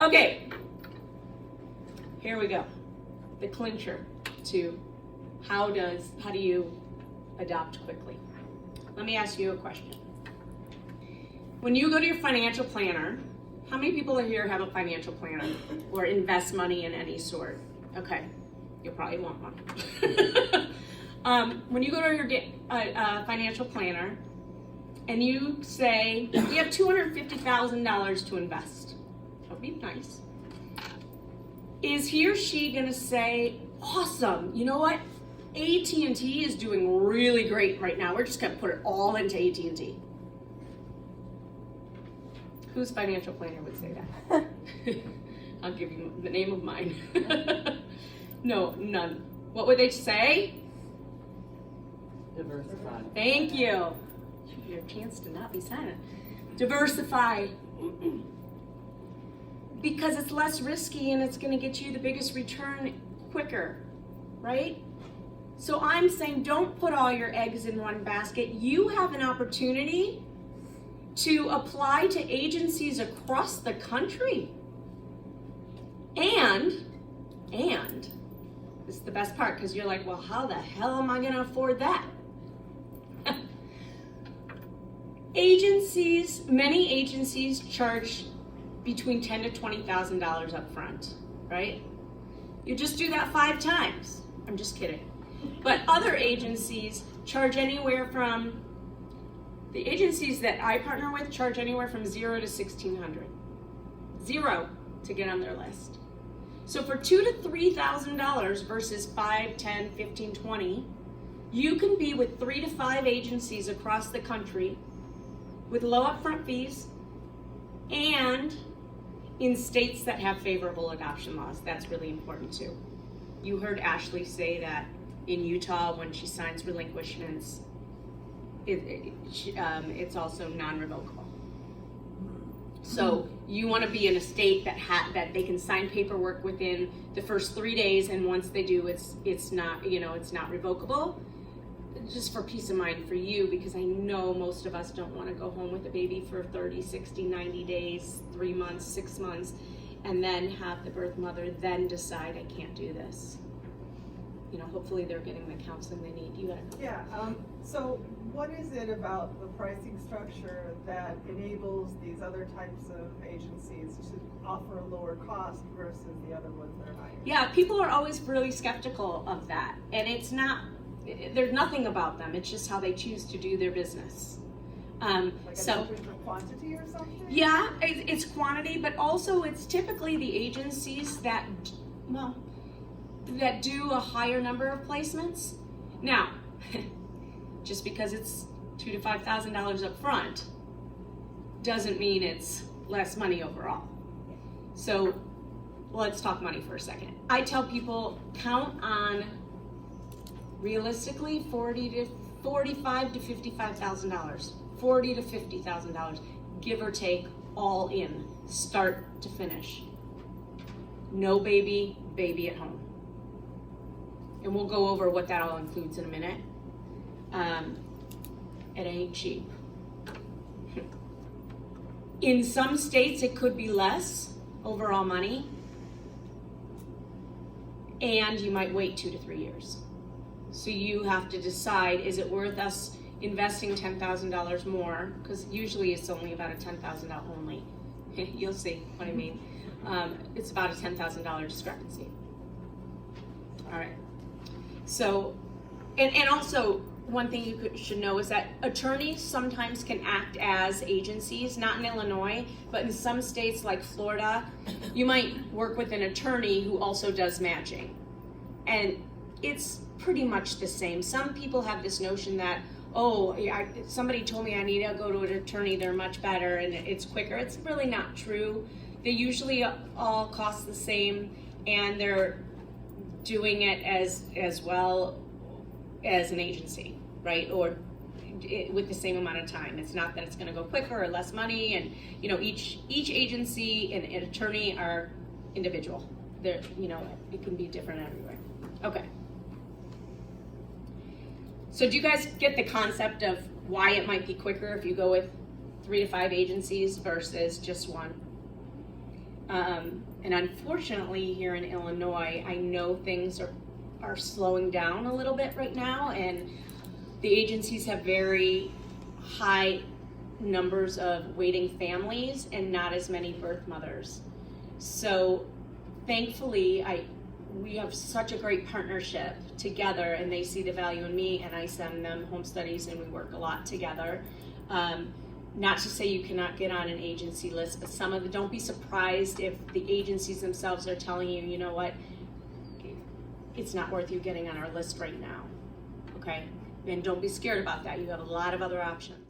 Okay, here we go. The clincher to how do you adopt quickly? Let me ask you a question. When you go to your financial planner, how many people here have a financial planner or invest money in any sort? Okay, you'll probably want one. When you go to your financial planner and you say, we have $250,000 to invest, that would be nice. Is he or she gonna say, awesome, you know what? AT&T is doing really great right now. We're just gonna put it all into AT&T. Whose financial planner would say that? I'll give you the name of mine. No, none. What would they say? Diversify. Thank you. Your chance to not be silent. Diversify. Because it's less risky and it's going to get you the biggest return quicker, right? So I'm saying don't put all your eggs in one basket. You have an opportunity to apply to agencies across the country. And this is the best part, because you're like, well, how the hell am I going to afford that? Many agencies charge between $10,000 to $20,000 up front, right? You just do that 5 times. I'm just kidding. But other agencies charge anywhere from, the agencies that I partner with charge anywhere from $0 to $1,600. 0 to get on their list. So for $2,000 to $3,000 versus 5, 10, 15, 20, you can be with 3 to 5 agencies across the country with low upfront fees and in states that have favorable adoption laws. That's really important too. You heard Ashley say that in Utah, when she signs relinquishments, it's also non-revocable. So you want to be in a state that they can sign paperwork within the first 3 days, and once they do, it's not revocable. Just for peace of mind for you, because I know most of us don't want to go home with a baby for 30, 60, 90 days, 3 months, 6 months, and then have the birth mother then decide I can't do this. Hopefully they're getting the counseling they need. You gotta. Yeah. So what is it about the pricing structure that enables these other types of agencies to offer a lower cost versus the other ones that are higher? Yeah, people are always really skeptical of that, and it's not. There's nothing about them. It's just how they choose to do their business. Like for quantity or something? Yeah, it's quantity, but also it's typically the agencies that do a higher number of placements. Now, just because it's $2,000 to $5,000 up front doesn't mean it's less money overall. So let's talk money for a second. I tell people count on realistically $45,000 to $55,000, $40,000 to $50,000, give or take, all in, start to finish. No baby at home. And we'll go over what that all includes in a minute. It ain't cheap. In some states, it could be less overall money, and you might wait 2 to 3 years. So you have to decide, is it worth us investing $10,000 more? Because usually it's only about a $10,000 only. You'll see what I mean. It's about a $10,000 discrepancy. All right. So, and also one thing you should know is that attorneys sometimes can act as agencies, not in Illinois, but in some states like Florida, you might work with an attorney who also does matching. And it's pretty much the same. Some people have this notion that, somebody told me I need to go to an attorney, they're much better and it's quicker. It's really not true. They usually all cost the same, and they're doing it as well as an agency, right? Or with the same amount of time. It's not that it's going to go quicker or less money, and each agency and attorney are individual. They're it can be different everywhere. Okay. So do you guys get the concept of why it might be quicker if you go with 3 to 5 agencies versus just one? And unfortunately, here in Illinois, I know things are slowing down a little bit right now, and the agencies have very high numbers of waiting families and not as many birth mothers. So thankfully, we have such a great partnership together, and they see the value in me, and I send them home studies, and we work a lot together. Not to say you cannot get on an agency list, but don't be surprised if the agencies themselves are telling you, you know what, it's not worth you getting on our list right now, okay? And don't be scared about that. You have a lot of other options.